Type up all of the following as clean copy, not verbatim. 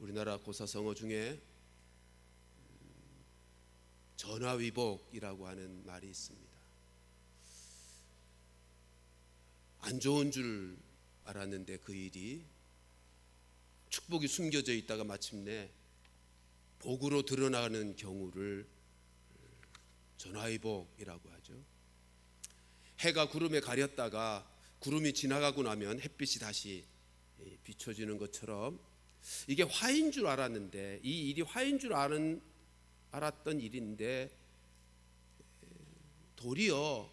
우리나라 고사성어 중에 전화위복이라고 하는 말이 있습니다. 안 좋은 줄 알았는데 그 일이 축복이 숨겨져 있다가 마침내 복으로 드러나는 경우를 전화위복이라고 하죠. 해가 구름에 가렸다가 구름이 지나가고 나면 햇빛이 다시 비춰지는 것처럼 이게 화인 줄 알았는데, 이 일이 화인 줄 알았던 일인데 도리어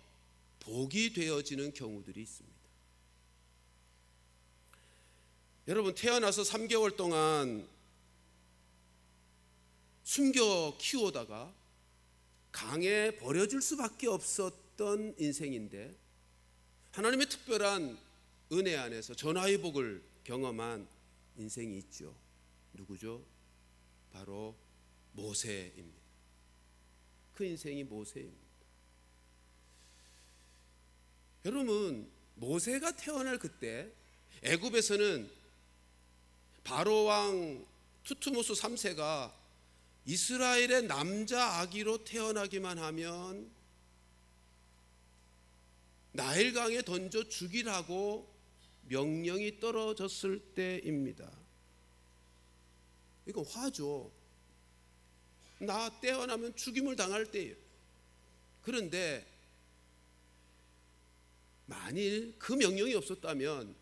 복이 되어지는 경우들이 있습니다. 여러분, 태어나서 3개월 동안 숨겨 키우다가 강에 버려질 수밖에 없었던 인생인데 하나님의 특별한 은혜 안에서 전화위복을 경험한 인생이 있죠. 누구죠? 바로 모세입니다. 그 인생이 모세입니다. 여러분, 모세가 태어날 그때 애굽에서는 바로 왕 투트모스 3세가 이스라엘의 남자 아기로 태어나기만 하면 나일강에 던져 죽이라고 명령이 떨어졌을 때입니다. 이건 화죠. 나 태어나면 죽임을 당할 때예요. 그런데 만일 그 명령이 없었다면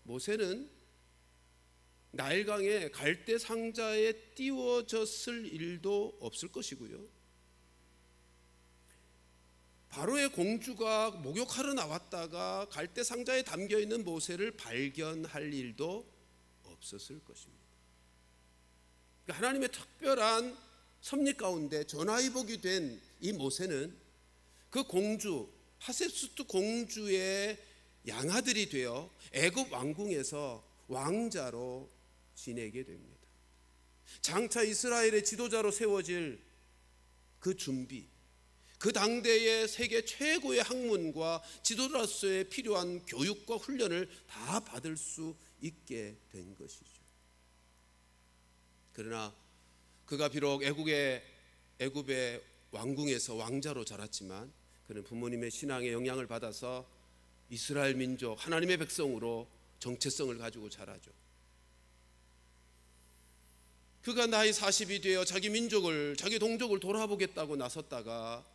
모세는 나일강에 갈대 상자에 띄워졌을 일도 없을 것이고요, 바로의 공주가 목욕하러 나왔다가 갈대 상자에 담겨있는 모세를 발견할 일도 없었을 것입니다. 그러니까 하나님의 특별한 섭리 가운데 전화위복이 된 이 모세는 그 공주 하셉수트 공주의 양아들이 되어 애굽 왕궁에서 왕자로 지내게 됩니다. 장차 이스라엘의 지도자로 세워질 그 준비, 그 당대의 세계 최고의 학문과 지도자로서의 필요한 교육과 훈련을 다 받을 수 있게 된 것이죠. 그러나 그가 비록 애굽의 왕궁에서 왕자로 자랐지만 그는 부모님의 신앙의 영향을 받아서 이스라엘 민족, 하나님의 백성으로 정체성을 가지고 자라죠. 그가 나이 40이 되어 자기 민족을, 자기 동족을 돌아보겠다고 나섰다가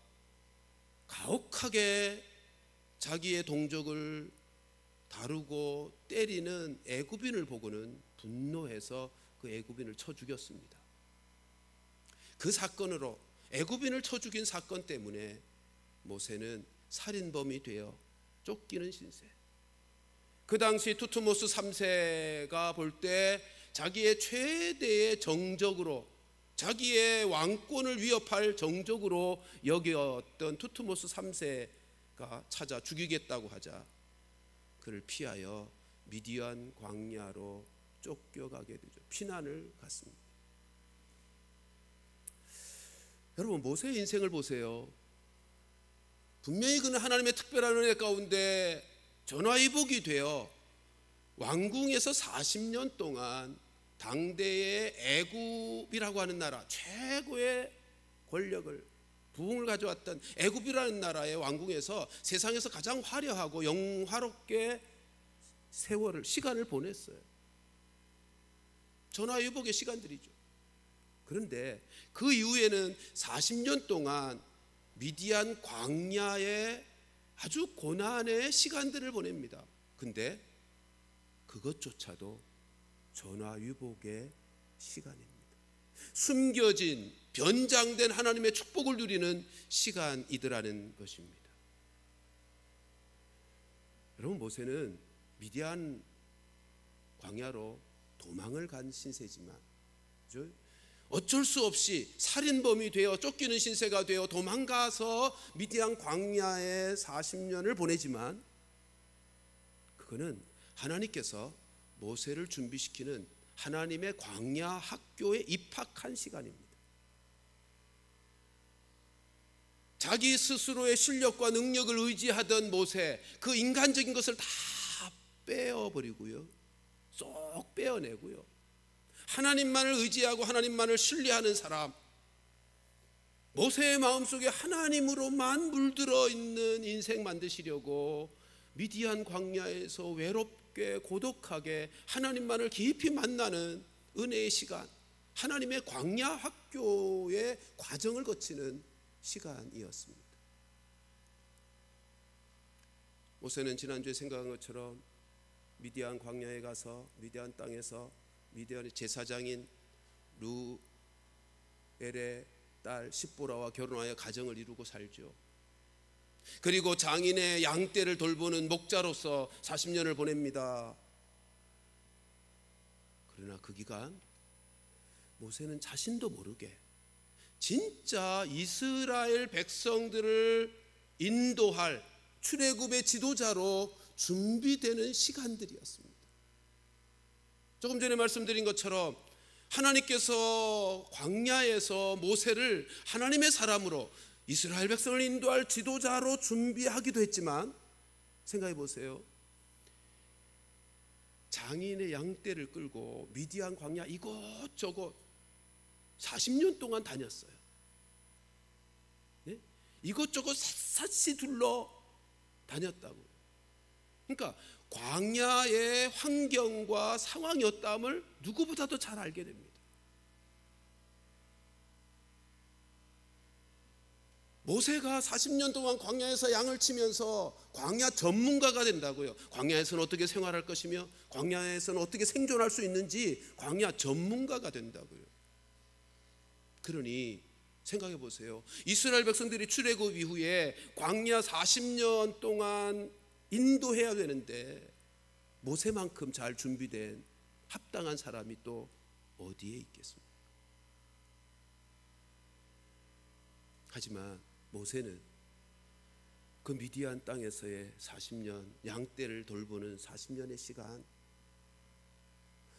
가혹하게 자기의 동족을 다루고 때리는 애굽인을 보고는 분노해서 그 애굽인을 쳐 죽였습니다. 그 사건으로, 애굽인을 쳐 죽인 사건 때문에 모세는 살인범이 되어 쫓기는 신세. 그 당시 투트모스 3세가 볼 때 자기의 최대의 정적으로, 자기의 왕권을 위협할 정적으로 여겼던 투트모스 3세가 찾아 죽이겠다고 하자 그를 피하여 미디안 광야로 쫓겨가게 되죠. 피난을 갔습니다. 여러분, 모세의 인생을 보세요. 분명히 그는 하나님의 특별한 은혜 가운데 전화위복이 되어 왕궁에서 40년 동안 당대의 애굽이라고 하는 나라, 최고의 권력을, 부흥을 가져왔던 애굽이라는 나라의 왕궁에서 세상에서 가장 화려하고 영화롭게 시간을 보냈어요. 전화위복의 시간들이죠. 그런데 그 이후에는 40년 동안 미디안 광야의 아주 고난의 시간들을 보냅니다. 근데 그것조차도 전화위복의 시간입니다. 숨겨진, 변장된 하나님의 축복을 누리는 시간이더라는 것입니다. 여러분, 모세는 미디안 광야로 도망을 간 신세지만, 그렇죠? 어쩔 수 없이 살인범이 되어 쫓기는 신세가 되어 도망가서 미디안 광야에 40년을 보내지만 그거는 하나님께서 모세를 준비시키는 하나님의 광야 학교에 입학한 시간입니다. 자기 스스로의 실력과 능력을 의지하던 모세, 그 인간적인 것을 다 빼어버리고요, 쏙 빼어내고요, 하나님만을 의지하고 하나님만을 신뢰하는 사람, 모세의 마음속에 하나님으로만 물들어 있는 인생 만드시려고 미디안 광야에서 외롭게 고독하게 하나님만을 깊이 만나는 은혜의 시간, 하나님의 광야 학교의 과정을 거치는 시간이었습니다. 모세는 지난주에 생각한 것처럼 미디안 광야에 가서 미디안 땅에서 미디안의 제사장인 루엘의 딸 십보라와 결혼하여 가정을 이루고 살죠. 그리고 장인의 양떼를 돌보는 목자로서 40년을 보냅니다. 그러나 그 기간 모세는 자신도 모르게 진짜 이스라엘 백성들을 인도할 출애굽의 지도자로 준비되는 시간들이었습니다. 조금 전에 말씀드린 것처럼 하나님께서 광야에서 모세를 하나님의 사람으로 이스라엘 백성을 인도할 지도자로 준비하기도 했지만, 생각해 보세요. 장인의 양떼를 끌고 미디안 광야 이곳저곳 40년 동안 다녔어요. 네? 이곳저곳 샅샅이 둘러 다녔다고. 그러니까 광야의 환경과 상황이었다함을 누구보다도 잘 알게 됩니다. 모세가 40년 동안 광야에서 양을 치면서 광야 전문가가 된다고요. 광야에서는 어떻게 생활할 것이며 광야에서는 어떻게 생존할 수 있는지 광야 전문가가 된다고요. 그러니 생각해 보세요. 이스라엘 백성들이 출애굽 이후에 광야 40년 동안 인도해야 되는데 모세만큼 잘 준비된 합당한 사람이 또 어디에 있겠습니까? 하지만 모세는 그 미디안 땅에서의 40년, 양떼를 돌보는 40년의 시간,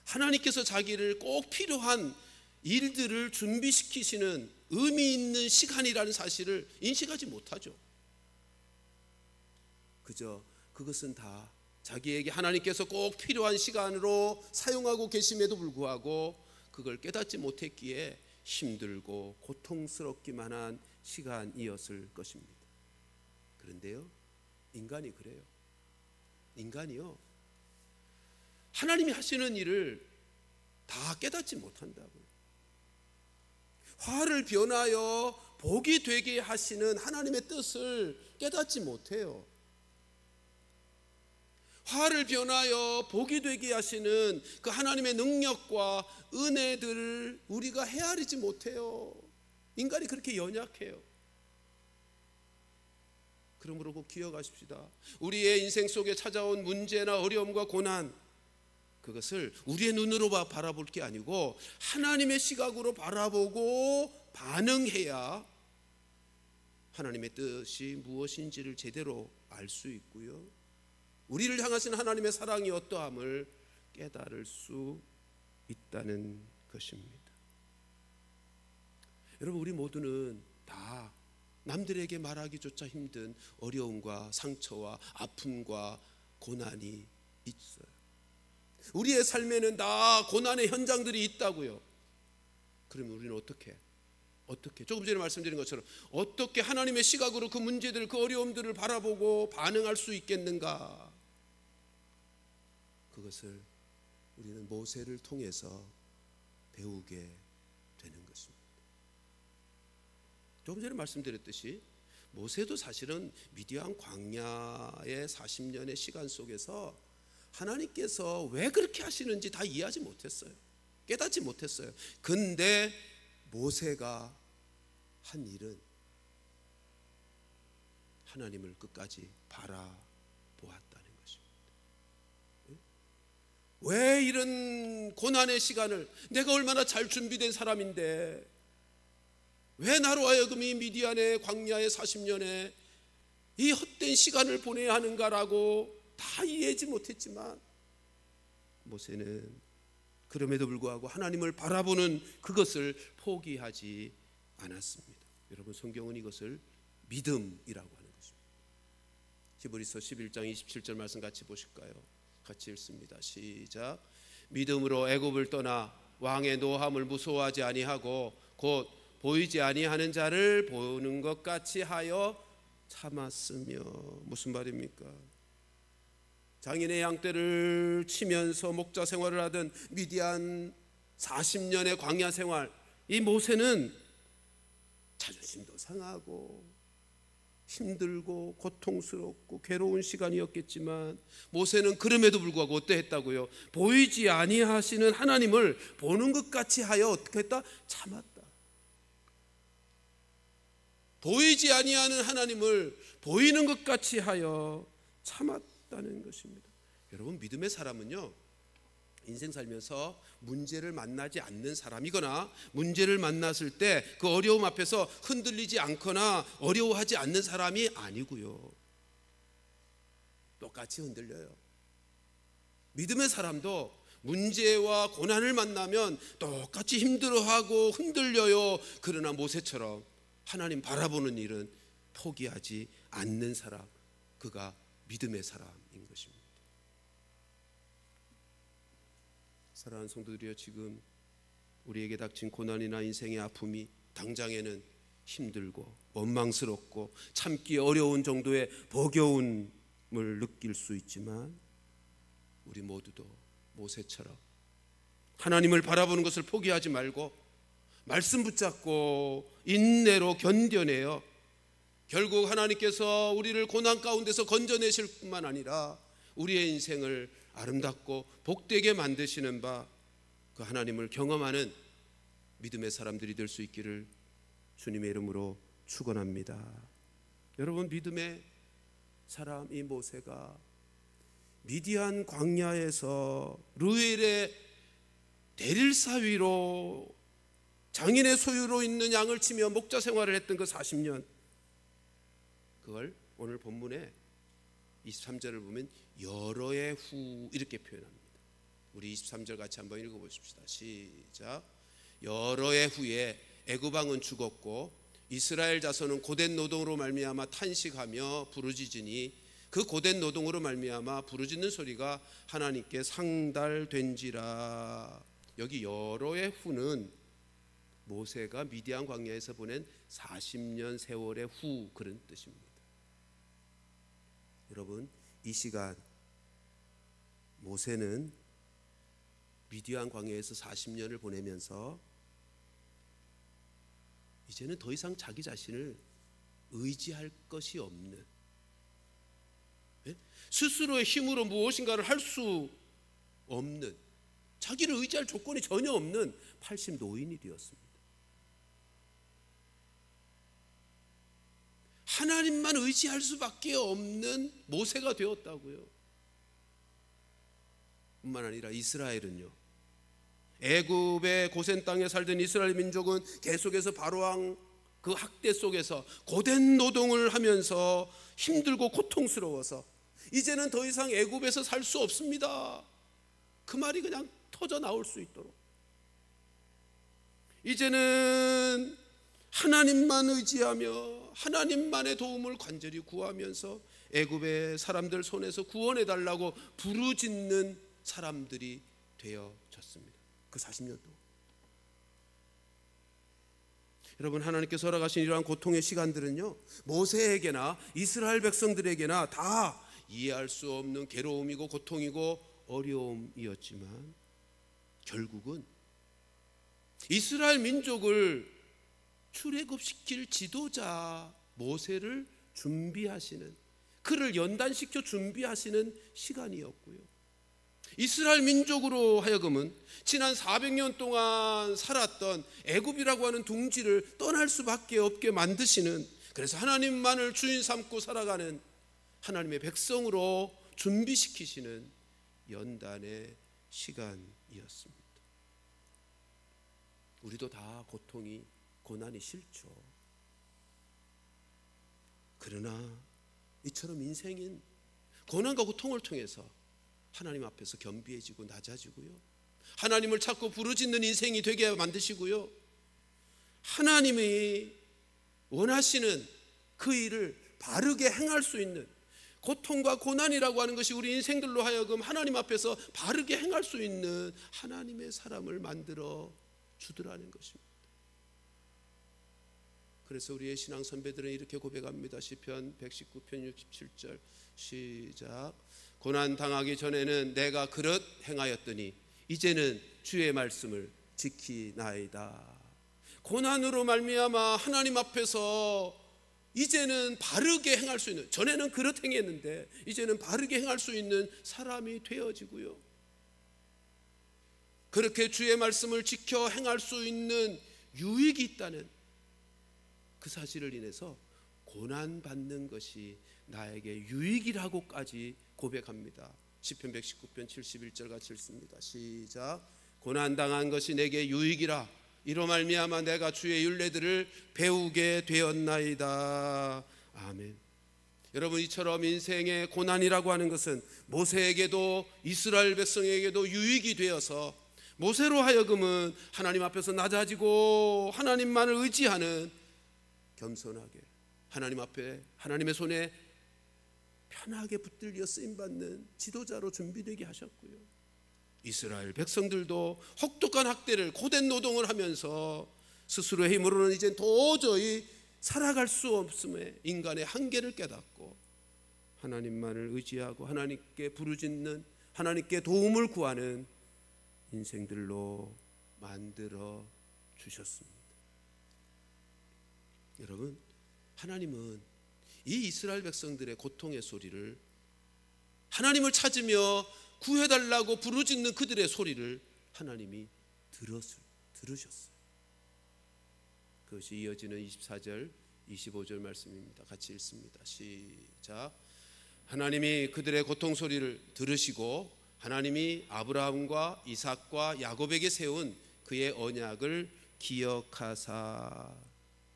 하나님께서 자기를 꼭 필요한 일들을 준비시키시는 의미 있는 시간이라는 사실을 인식하지 못하죠. 그저 그것은 다 자기에게 하나님께서 꼭 필요한 시간으로 사용하고 계심에도 불구하고 그걸 깨닫지 못했기에 힘들고 고통스럽기만 한 시간이었을 것입니다. 그런데요, 인간이 그래요. 인간이요, 하나님이 하시는 일을 다 깨닫지 못한다고요. 화를 변하여 복이 되게 하시는 하나님의 뜻을 깨닫지 못해요. 화를 변하여 복이 되게 하시는 그 하나님의 능력과 은혜들을 우리가 헤아리지 못해요. 인간이 그렇게 연약해요. 그러므로 꼭 기억하십시다. 우리의 인생 속에 찾아온 문제나 어려움과 고난, 그것을 우리의 눈으로 바라볼 게 아니고 하나님의 시각으로 바라보고 반응해야 하나님의 뜻이 무엇인지를 제대로 알 수 있고요, 우리를 향하신 하나님의 사랑이 어떠함을 깨달을 수 있다는 것입니다. 여러분, 우리 모두는 다 남들에게 말하기조차 힘든 어려움과 상처와 아픔과 고난이 있어요. 우리의 삶에는 다 고난의 현장들이 있다고요. 그러면 우리는 어떻게 조금 전에 말씀드린 것처럼 어떻게 하나님의 시각으로 그 문제들, 그 어려움들을 바라보고 반응할 수 있겠는가? 그것을 우리는 모세를 통해서 배우게 되는 것입니다. 조금 전에 말씀드렸듯이 모세도 사실은 미디안 광야의 40년의 시간 속에서 하나님께서 왜 그렇게 하시는지 다 이해하지 못했어요. 깨닫지 못했어요. 근데 모세가 한 일은 하나님을 끝까지 바라보았다는 것입니다. 왜 이런 고난의 시간을, 내가 얼마나 잘 준비된 사람인데 왜 나로 하여금 이 미디안의 광야의 40년에 이 헛된 시간을 보내야 하는가라고 다 이해하지 못했지만, 모세는 그럼에도 불구하고 하나님을 바라보는 그것을 포기하지 않았습니다. 여러분, 성경은 이것을 믿음이라고 하는 것입니다. 히브리서 11장 27절 말씀 같이 보실까요? 같이 읽습니다. 시작. 믿음으로 애굽을 떠나 왕의 노함을 무서워하지 아니하고 곧 보이지 아니하는 자를 보는 것 같이 하여 참았으며. 무슨 말입니까? 장인의 양떼를 치면서 목자 생활을 하던 미디안 40년의 광야 생활, 이 모세는 자존심도 상하고 힘들고 고통스럽고 괴로운 시간이었겠지만, 모세는 그럼에도 불구하고 어떠했다고요? 보이지 아니하시는 하나님을 보는 것 같이 하여 어떻게 했다? 참았다. 보이지 아니하는 하나님을 보이는 것 같이 하여 참았다는 것입니다. 여러분, 믿음의 사람은요, 인생 살면서 문제를 만나지 않는 사람이거나 문제를 만났을 때 그 어려움 앞에서 흔들리지 않거나 어려워하지 않는 사람이 아니고요, 똑같이 흔들려요. 믿음의 사람도 문제와 고난을 만나면 똑같이 힘들어하고 흔들려요. 그러나 모세처럼 하나님 바라보는 일은 포기하지 않는 사람, 그가 믿음의 사람인 것입니다. 사랑하는 성도들이여, 지금 우리에게 닥친 고난이나 인생의 아픔이 당장에는 힘들고 원망스럽고 참기 어려운 정도의 버거움을 느낄 수 있지만, 우리 모두도 모세처럼 하나님을 바라보는 것을 포기하지 말고 말씀 붙잡고 인내로 견뎌내요. 결국 하나님께서 우리를 고난 가운데서 건져내실 뿐만 아니라 우리의 인생을 아름답고 복되게 만드시는 바, 그 하나님을 경험하는 믿음의 사람들이 될 수 있기를 주님의 이름으로 축원합니다. 여러분, 믿음의 사람 이 모세가 미디안 광야에서 르웰의 대릴사위로 장인의 소유로 있는 양을 치며 목자 생활을 했던 그 40년, 그걸 오늘 본문에 23절을 보면 여러 해 후 이렇게 표현합니다. 우리 23절 같이 한번 읽어보십시다. 시작. 여러 해 후에 애굽 왕은 죽었고 이스라엘 자손은 고된 노동으로 말미암아 탄식하며 부르짖으니 그 고된 노동으로 말미암아 부르짖는 소리가 하나님께 상달된지라. 여기 여러 해 후는 모세가 미디안 광야에서 보낸 40년 세월의 후, 그런 뜻입니다. 여러분, 이 시간 모세는 미디안 광야에서 40년을 보내면서 이제는 더 이상 자기 자신을 의지할 것이 없는, 스스로의 힘으로 무엇인가를 할 수 없는, 자기를 의지할 조건이 전혀 없는 80 노인이 되었습니다. 하나님만 의지할 수밖에 없는 모세가 되었다고요. 뿐만 아니라 이스라엘은요, 애굽의 고센 땅에 살던 이스라엘 민족은 계속해서 바로왕 그 학대 속에서 고된 노동을 하면서 힘들고 고통스러워서 이제는 더 이상 애굽에서 살 수 없습니다. 그 말이 그냥 터져 나올 수 있도록 이제는 하나님만 의지하며 하나님만의 도움을 간절히 구하면서 애굽의 사람들 손에서 구원해달라고 부르짖는 사람들이 되어졌습니다. 그 40년 동안 여러분, 하나님께서 허락하신 이러한 고통의 시간들은요, 모세에게나 이스라엘 백성들에게나 다 이해할 수 없는 괴로움이고 고통이고 어려움이었지만, 결국은 이스라엘 민족을 출애굽시킬 지도자 모세를 준비하시는, 그를 연단시켜 준비하시는 시간이었고요, 이스라엘 민족으로 하여금은 지난 400년 동안 살았던 애굽이라고 하는 둥지를 떠날 수밖에 없게 만드시는, 그래서 하나님만을 주인 삼고 살아가는 하나님의 백성으로 준비시키시는 연단의 시간이었습니다. 우리도 다 고통이, 고난이 싫죠. 그러나 이처럼 인생인 고난과 고통을 통해서 하나님 앞에서 겸비해지고 낮아지고요, 하나님을 찾고 부르짖는 인생이 되게 만드시고요, 하나님이 원하시는 그 일을 바르게 행할 수 있는, 고통과 고난이라고 하는 것이 우리 인생들로 하여금 하나님 앞에서 바르게 행할 수 있는 하나님의 사람을 만들어 주더라는 것입니다. 그래서 우리의 신앙 선배들은 이렇게 고백합니다. 시편 119편 67절 시작. 고난 당하기 전에는 내가 그릇 행하였더니 이제는 주의 말씀을 지키나이다. 고난으로 말미암아 하나님 앞에서 이제는 바르게 행할 수 있는, 전에는 그릇 행했는데 이제는 바르게 행할 수 있는 사람이 되어지고요, 그렇게 주의 말씀을 지켜 행할 수 있는 유익이 있다는 그 사실을 인해서 고난받는 것이 나에게 유익이라고까지 고백합니다. 시편 119편 71절 같이 읽습니다. 시작. 고난당한 것이 내게 유익이라 이로 말미암아 내가 주의 율례들을 배우게 되었나이다. 아멘. 여러분, 이처럼 인생의 고난이라고 하는 것은 모세에게도 이스라엘 백성에게도 유익이 되어서 모세로 하여금은 하나님 앞에서 낮아지고 하나님만을 의지하는 겸손하게 하나님 앞에 하나님의 손에 편하게 붙들려 쓰임받는 지도자로 준비되게 하셨고요, 이스라엘 백성들도 혹독한 학대를 고된 노동을 하면서 스스로의 힘으로는 이제 도저히 살아갈 수 없음에 인간의 한계를 깨닫고 하나님만을 의지하고 하나님께 부르짖는, 하나님께 도움을 구하는 인생들로 만들어 주셨습니다. 여러분, 하나님은 이 이스라엘 백성들의 고통의 소리를, 하나님을 찾으며 구해달라고 부르짖는 그들의 소리를 하나님이 들으셨어요. 그것이 이어지는 24절 25절 말씀입니다. 같이 읽습니다. 시작. 하나님이 그들의 고통 소리를 들으시고 하나님이 아브라함과 이삭과 야곱에게 세운 그의 언약을 기억하사.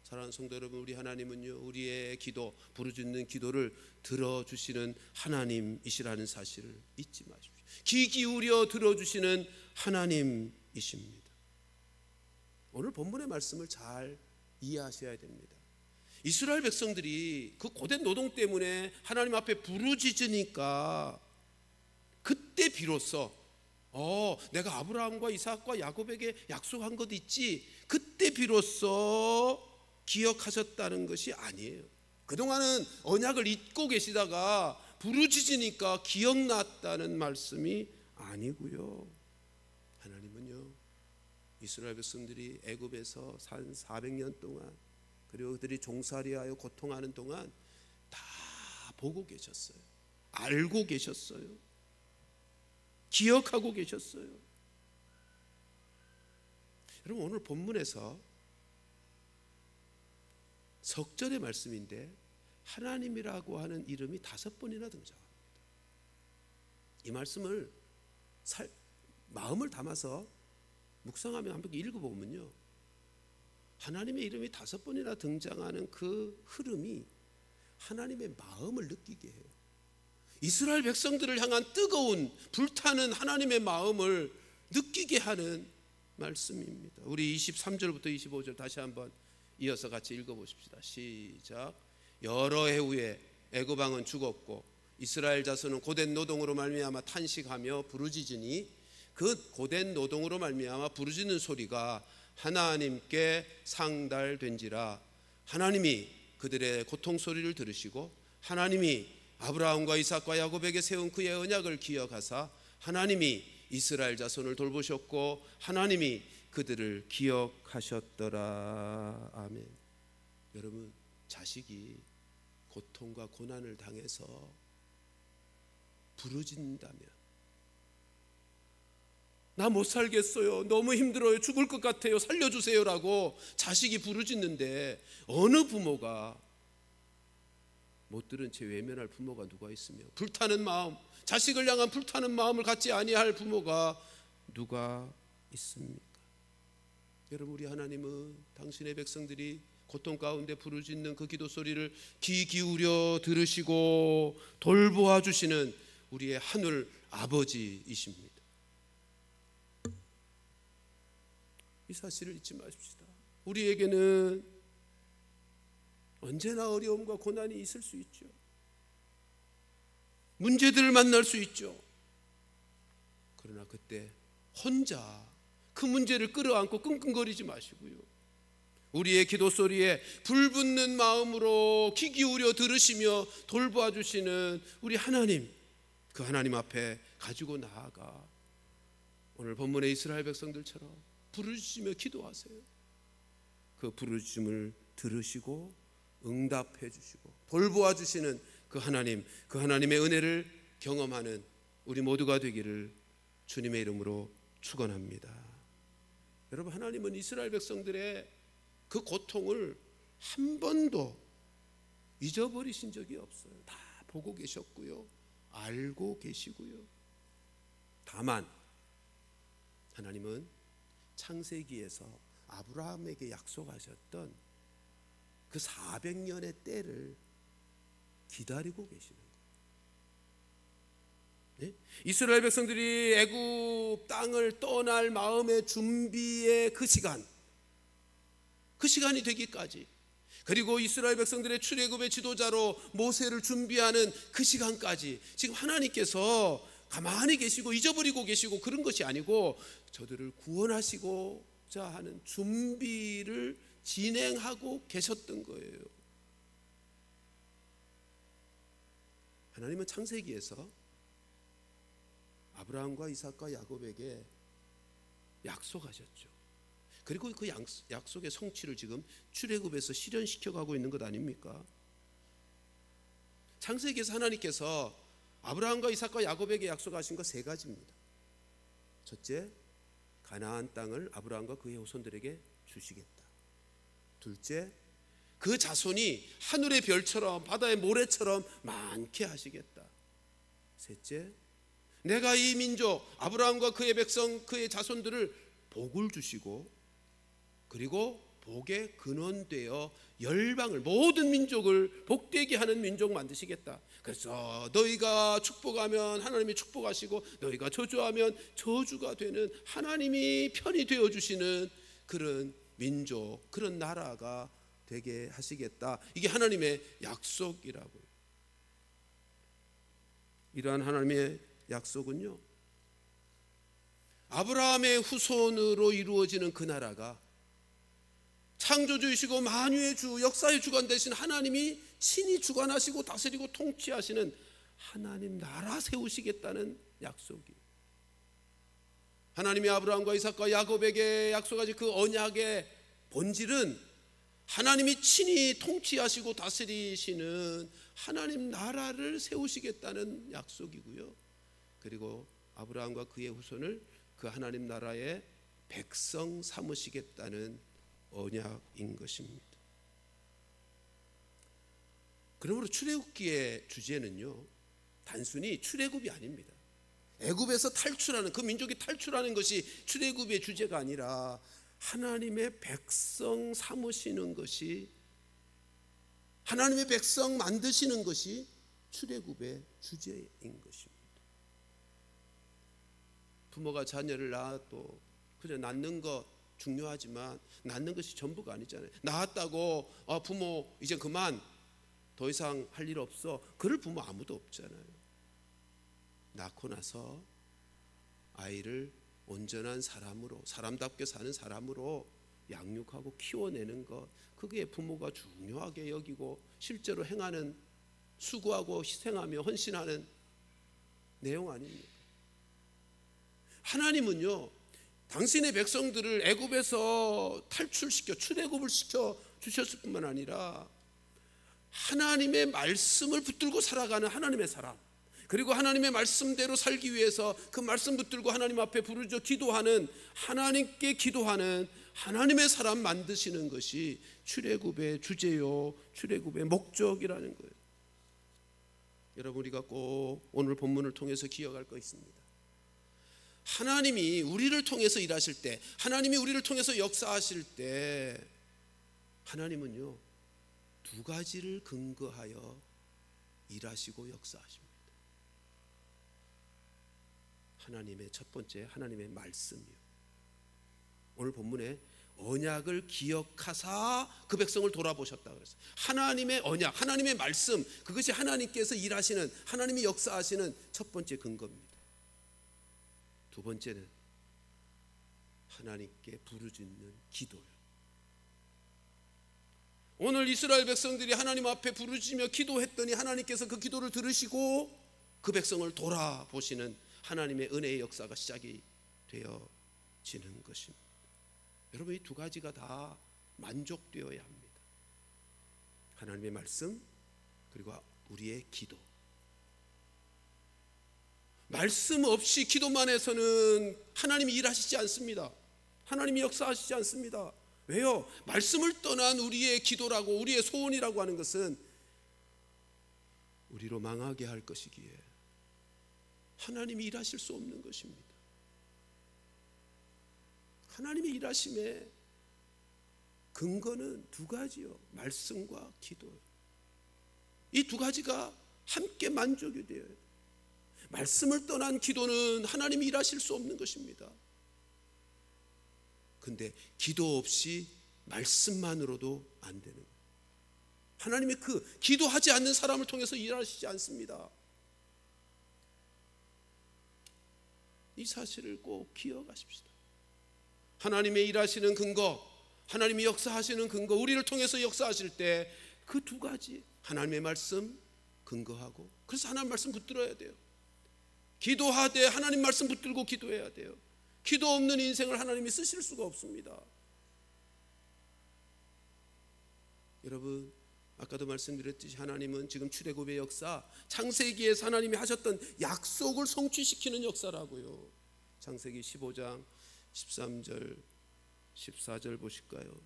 사랑하는 성도 여러분, 우리 하나님은요, 우리의 기도, 부르짖는 기도를 들어주시는 하나님이시라는 사실을 잊지 마십시오. 귀 기울여 들어주시는 하나님이십니다. 오늘 본문의 말씀을 잘 이해하셔야 됩니다. 이스라엘 백성들이 그 고된 노동 때문에 하나님 앞에 부르짖으니까 그때 비로소 내가 아브라함과 이삭과 야곱에게 약속한 것 있지, 그때 비로소 기억하셨다는 것이 아니에요. 그동안은 언약을 잊고 계시다가 부르짖으니까 기억났다는 말씀이 아니고요, 하나님은요, 이스라엘 백성들이 애굽에서 산 400년 동안, 그리고 그들이 종살이하여 고통하는 동안 다 보고 계셨어요. 알고 계셨어요. 기억하고 계셨어요. 여러분, 오늘 본문에서 석절의 말씀인데 하나님이라고 하는 이름이 5번이나 등장합니다. 이 말씀을 마음을 담아서 묵상하며 한번 읽어보면요, 하나님의 이름이 5번이나 등장하는 그 흐름이 하나님의 마음을 느끼게 해요. 이스라엘 백성들을 향한 뜨거운 불타는 하나님의 마음을 느끼게 하는 말씀입니다. 우리 23절부터 25절 다시 한번 이어서 같이 읽어보십시다. 시작. 여러 해 후에 애굽 왕은 죽었고 이스라엘 자손은 고된 노동으로 말미암아 탄식하며 부르짖으니 그 고된 노동으로 말미암아 부르짖는 소리가 하나님께 상달된지라. 하나님이 그들의 고통 소리를 들으시고 하나님이 아브라함과 이삭과 야곱에게 세운 그의 언약을 기억하사 하나님이 이스라엘 자손을 돌보셨고 하나님이 그들을 기억하셨더라. 아멘. 여러분, 자식이 고통과 고난을 당해서 부르짖는다면, 나 못 살겠어요, 너무 힘들어요, 죽을 것 같아요, 살려주세요라고 자식이 부르짖는데 어느 부모가 못 들은 채 외면할 부모가 누가 있으며, 불타는 마음, 자식을 향한 불타는 마음을 갖지 아니할 부모가 누가 있습니까? 여러분, 우리 하나님은 당신의 백성들이 고통 가운데 부르짖는 그 기도 소리를 귀 기울여 들으시고 돌보아 주시는 우리의 하늘 아버지이십니다. 이 사실을 잊지 마십시다. 우리에게는 언제나 어려움과 고난이 있을 수 있죠. 문제들을 만날 수 있죠. 그러나 그때 혼자 그 문제를 끌어안고 끙끙거리지 마시고요, 우리의 기도 소리에 불붙는 마음으로 귀 기울여 들으시며 돌보아 주시는 우리 하나님, 그 하나님 앞에 가지고 나아가 오늘 본문의 이스라엘 백성들처럼 부르짖으며 기도하세요. 그 부르짖음을 들으시고 응답해 주시고 돌보아 주시는 그 하나님, 그 하나님의 은혜를 경험하는 우리 모두가 되기를 주님의 이름으로 축원합니다. 여러분, 하나님은 이스라엘 백성들의 그 고통을 한 번도 잊어버리신 적이 없어요. 다 보고 계셨고요, 알고 계시고요. 다만 하나님은 창세기에서 아브라함에게 약속하셨던 그 400년의 때를 기다리고 계시는 거예요. 네? 이스라엘 백성들이 애굽 땅을 떠날 마음의 준비의 그 시간이 되기까지, 그리고 이스라엘 백성들의 출애굽의 지도자로 모세를 준비하는 그 시간까지 지금 하나님께서 가만히 계시고 잊어버리고 계시고 그런 것이 아니고 저들을 구원하시고자 하는 준비를 진행하고 계셨던 거예요. 하나님은 창세기에서 아브라함과 이삭과 야곱에게 약속하셨죠. 그리고 그 약속의 성취를 지금 출애굽에서 실현시켜가고 있는 것 아닙니까? 창세기에서 하나님께서 아브라함과 이삭과 야곱에게 약속하신 것 3가지입니다. 첫째, 가나안 땅을 아브라함과 그의 후손들에게 주시겠다. 둘째, 그 자손이 하늘의 별처럼 바다의 모래처럼 많게 하시겠다. 셋째, 내가 이 민족 아브라함과 그의 백성 그의 자손들을 복을 주시고, 그리고 복의 근원되어 열방을, 모든 민족을 복되게 하는 민족 만드시겠다. 그래서 너희가 축복하면 하나님이 축복하시고 너희가 저주하면 저주가 되는 하나님이 편이 되어 주시는 그런 민족, 그런 나라가 되게 하시겠다. 이게 하나님의 약속이라고요. 이러한 하나님의 약속은요, 아브라함의 후손으로 이루어지는 그 나라가 창조주이시고 만유의 주, 역사의 주관 되신 하나님이 친히 주관하시고 다스리고 통치하시는 하나님 나라 세우시겠다는 약속이, 하나님이 아브라함과 이삭과 야곱에게 약속하신 그 언약의 본질은 하나님이 친히 통치하시고 다스리시는 하나님 나라를 세우시겠다는 약속이고요, 그리고 아브라함과 그의 후손을 그 하나님 나라의 백성 삼으시겠다는 언약인 것입니다. 그러므로 출애굽기의 주제는요, 단순히 출애굽이 아닙니다. 애굽에서 탈출하는, 그 민족이 탈출하는 것이 출애굽의 주제가 아니라 하나님의 백성 삼으시는 것이, 하나님의 백성 만드시는 것이 출애굽의 주제인 것입니다. 부모가 자녀를 낳아도 그래, 낳는 것 중요하지만 낳는 것이 전부가 아니잖아요. 낳았다고 부모 이제 그만, 더 이상 할 일 없어, 그럴 부모 아무도 없잖아요. 낳고 나서 아이를 온전한 사람으로, 사람답게 사는 사람으로 양육하고 키워내는 것, 그게 부모가 중요하게 여기고 실제로 행하는, 수고하고 희생하며 헌신하는 내용 아닙니까? 하나님은요, 당신의 백성들을 애굽에서 탈출시켜 출애굽을 시켜 주셨을 뿐만 아니라 하나님의 말씀을 붙들고 살아가는 하나님의 사람, 그리고 하나님의 말씀대로 살기 위해서 그 말씀 붙들고 하나님 앞에 부르짖어 기도하는, 하나님께 기도하는 하나님의 사람 만드시는 것이 출애굽의 주제요, 출애굽의 목적이라는 거예요. 여러분, 우리가 꼭 오늘 본문을 통해서 기억할 거 있습니다. 하나님이 우리를 통해서 일하실 때, 하나님이 우리를 통해서 역사하실 때, 하나님은요 2가지를 근거하여 일하시고 역사하십니다. 하나님의 첫 번째, 하나님의 말씀이요. 오늘 본문에 언약을 기억하사 그 백성을 돌아보셨다 그랬어요. 하나님의 언약, 하나님의 말씀, 그것이 하나님께서 일하시는, 하나님이 역사하시는 첫 번째 근거입니다. 두 번째는 하나님께 부르짖는 기도예요. 오늘 이스라엘 백성들이 하나님 앞에 부르짖으며 기도했더니 하나님께서 그 기도를 들으시고 그 백성을 돌아보시는 하나님의 은혜의 역사가 시작이 되어지는 것입니다. 여러분, 이 두 가지가 다 만족되어야 합니다. 하나님의 말씀, 그리고 우리의 기도. 말씀 없이 기도만 해서는 하나님이 일하시지 않습니다. 하나님이 역사하시지 않습니다. 왜요? 말씀을 떠난 우리의 기도라고, 우리의 소원이라고 하는 것은 우리로 망하게 할 것이기에 하나님이 일하실 수 없는 것입니다. 하나님의 일하심의 근거는 두 가지요. 말씀과 기도. 이 두 가지가 함께 만족이 되어야 돼요. 말씀을 떠난 기도는 하나님이 일하실 수 없는 것입니다. 근데 기도 없이 말씀만으로도 안 되는 거예요. 하나님이 그 기도하지 않는 사람을 통해서 일하시지 않습니다. 이 사실을 꼭 기억하십시다. 하나님의 일하시는 근거, 하나님이 역사하시는 근거, 우리를 통해서 역사하실 때 그 두 가지, 하나님의 말씀 근거하고, 그래서 하나님 말씀 붙들어야 돼요. 기도하되 하나님 말씀 붙들고 기도해야 돼요. 기도 없는 인생을 하나님이 쓰실 수가 없습니다. 여러분, 아까도 말씀드렸듯이 하나님은 지금 출애굽의 역사, 창세기에서 하나님이 하셨던 약속을 성취시키는 역사라고요. 창세기 15장 13절 14절 보실까요?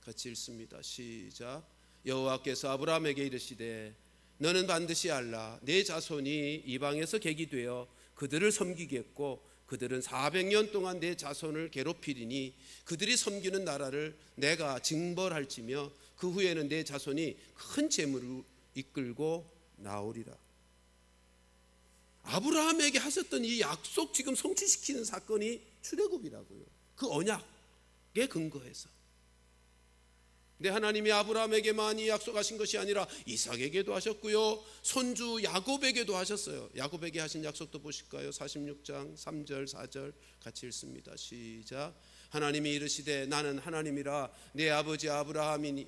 같이 읽습니다. 시작. 여호와께서 아브라함에게 이르시되 너는 반드시 알라. 내 자손이 이방에서 객이 되어 그들을 섬기겠고 그들은 400년 동안 내 자손을 괴롭히리니 그들이 섬기는 나라를 내가 징벌할지며 그 후에는 내 자손이 큰 재물을 이끌고 나오리라. 아브라함에게 하셨던 이 약속 지금 성취시키는 사건이 출애굽이라고요. 그 언약에 근거해서. 근데 하나님이 아브라함에게만 이 약속하신 것이 아니라 이삭에게도 하셨고요, 손주 야곱에게도 하셨어요. 야곱에게 하신 약속도 보실까요? 46장 3절 4절 같이 읽습니다. 시작. 하나님이 이르시되 나는 하나님이라. 내 아버지 아브라함이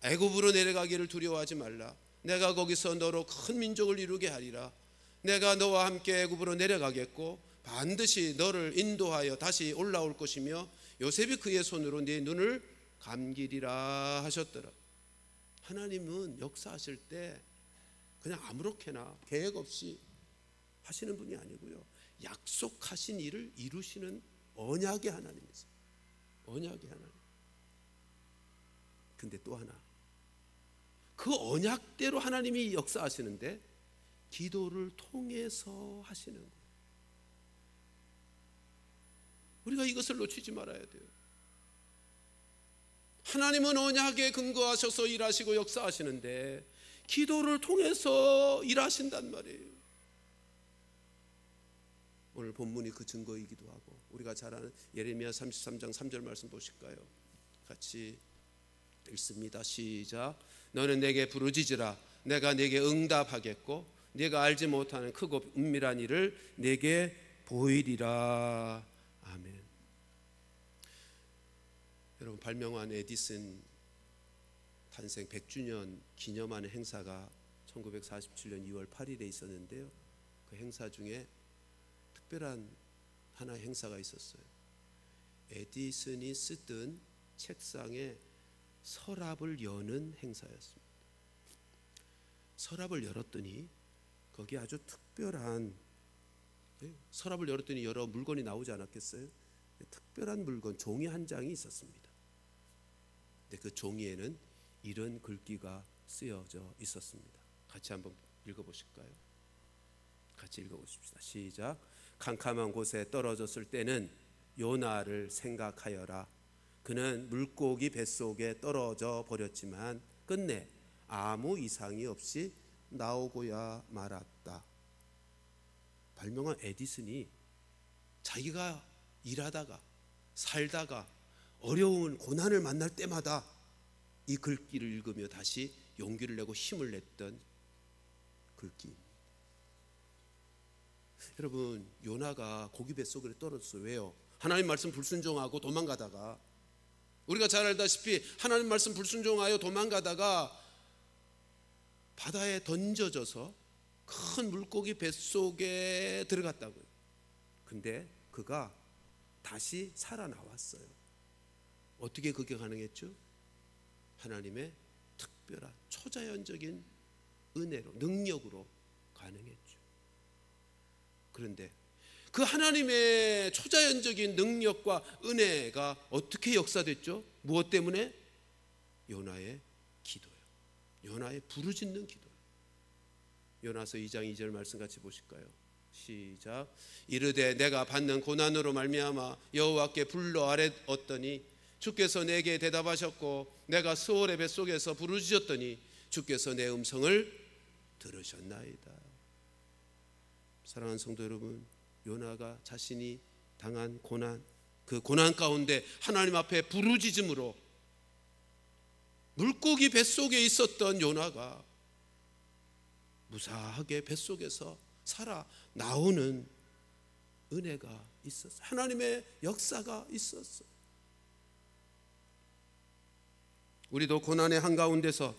애굽으로 내려가기를 두려워하지 말라. 내가 거기서 너로 큰 민족을 이루게 하리라. 내가 너와 함께 애굽으로 내려가겠고 반드시 너를 인도하여 다시 올라올 것이며 요셉이 그의 손으로 네 눈을 감기리라 하셨더라. 하나님은 역사하실 때 그냥 아무렇게나 계획 없이 하시는 분이 아니고요, 약속하신 일을 이루시는 언약의 하나님이세요. 언약의 하나님. 근데 또 하나, 그 언약대로 하나님이 역사하시는데 기도를 통해서 하시는 거예요. 우리가 이것을 놓치지 말아야 돼요. 하나님은 언약에 근거하셔서 일하시고 역사하시는데 기도를 통해서 일하신단 말이에요. 오늘 본문이 그 증거이기도 하고, 우리가 잘 아는 예레미야 33장 3절 말씀 보실까요? 같이 읽습니다. 시작. 너는 내게 부르짖으라. 내가 내게 응답하겠고 네가 알지 못하는 크고 은밀한 일을 내게 보이리라. 아멘. 여러분, 발명왕 에디슨 탄생 100주년 기념하는 행사가 1947년 2월 8일에 있었는데요, 그 행사 중에 특별한 하나의 행사가 있었어요. 에디슨이 쓰던 책상에 서랍을 여는 행사였습니다. 서랍을 열었더니 거기에 아주 특별한, 서랍을 열었더니 여러 물건이 나오지 않았겠어요? 특별한 물건, 종이 한 장이 있었습니다. 근데 그 종이에는 이런 글귀가 쓰여져 있었습니다. 같이 한번 읽어보실까요? 같이 읽어보십시다. 시작. 캄캄한 곳에 떨어졌을 때는 요나를 생각하여라. 그는 물고기 뱃속에 떨어져 버렸지만 끝내 아무 이상이 없이 나오고야 말았다. 발명한 에디슨이 자기가 일하다가 살다가 어려운 고난을 만날 때마다 이 글귀를 읽으며 다시 용기를 내고 힘을 냈던 글귀. 여러분, 요나가 고기 뱃속에 떨어졌어요. 왜요? 하나님 말씀 불순종하고 도망가다가, 우리가 잘 알다시피 하나님 말씀 불순종하여 도망가다가 바다에 던져져서 큰 물고기 뱃속에 들어갔다고요. 근데 그가 다시 살아나왔어요. 어떻게 그게 가능했죠? 하나님의 특별한 초자연적인 은혜로, 능력으로 가능했죠. 그런데 그 하나님의 초자연적인 능력과 은혜가 어떻게 역사됐죠? 무엇 때문에? 요나의 기도예요. 요나의 부르짖는 기도예요. 요나서 2장 2절 말씀 같이 보실까요? 시작. 이르되 내가 받는 고난으로 말미암아 여호와께 불러 아뢰었더니 주께서 내게 대답하셨고 내가 스올의 뱃속에서 부르짖었더니 주께서 내 음성을 들으셨나이다. 사랑하는 성도 여러분, 요나가 자신이 당한 고난, 그 고난 가운데 하나님 앞에 부르짖음으로 물고기 뱃속에 있었던 요나가 무사하게 뱃속에서 살아 나오는 은혜가 있었어요. 하나님의 역사가 있었어요. 우리도 고난의 한가운데서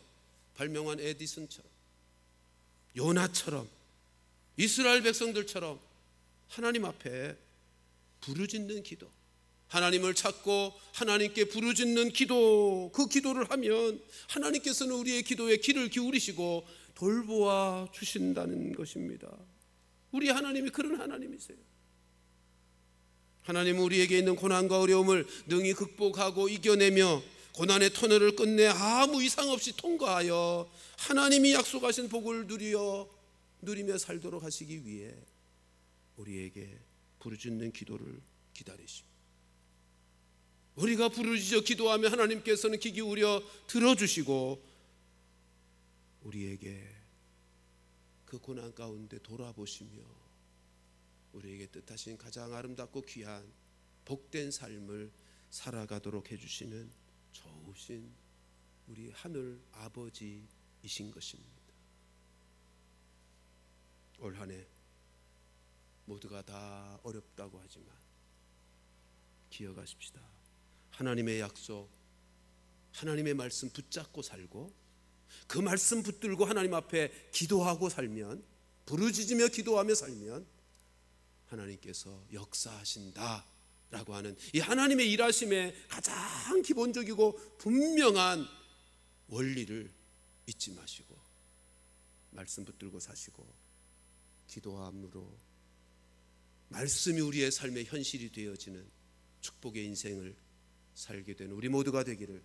발명한 에디슨처럼, 요나처럼, 이스라엘 백성들처럼 하나님 앞에 부르짖는 기도, 하나님을 찾고 하나님께 부르짖는 기도, 그 기도를 하면 하나님께서는 우리의 기도에 귀를 기울이시고 돌보아 주신다는 것입니다. 우리 하나님이 그런 하나님이세요. 하나님은 우리에게 있는 고난과 어려움을 능히 극복하고 이겨내며 고난의 터널을 끝내 아무 이상 없이 통과하여 하나님이 약속하신 복을 누리며 살도록 하시기 위해 우리에게 부르짖는 기도를 기다리십니다. 우리가 부르짖어 기도하면 하나님께서는 귀 기울여 들어주시고 우리에게 그 고난 가운데 돌아보시며 우리에게 뜻하신 가장 아름답고 귀한 복된 삶을 살아가도록 해주시는 좋으신 우리 하늘 아버지이신 것입니다. 올 한 해 모두가 다 어렵다고 하지만 기억하십시다. 하나님의 약속, 하나님의 말씀 붙잡고 살고 그 말씀 붙들고 하나님 앞에 기도하고 살면, 부르짖으며 기도하며 살면 하나님께서 역사하신다라고 하는 이 하나님의 일하심의 가장 기본적이고 분명한 원리를 잊지 마시고 말씀 붙들고 사시고 기도함으로 말씀이 우리의 삶의 현실이 되어지는 축복의 인생을 살게 되는 우리 모두가 되기를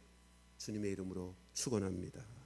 주님의 이름으로 축원합니다.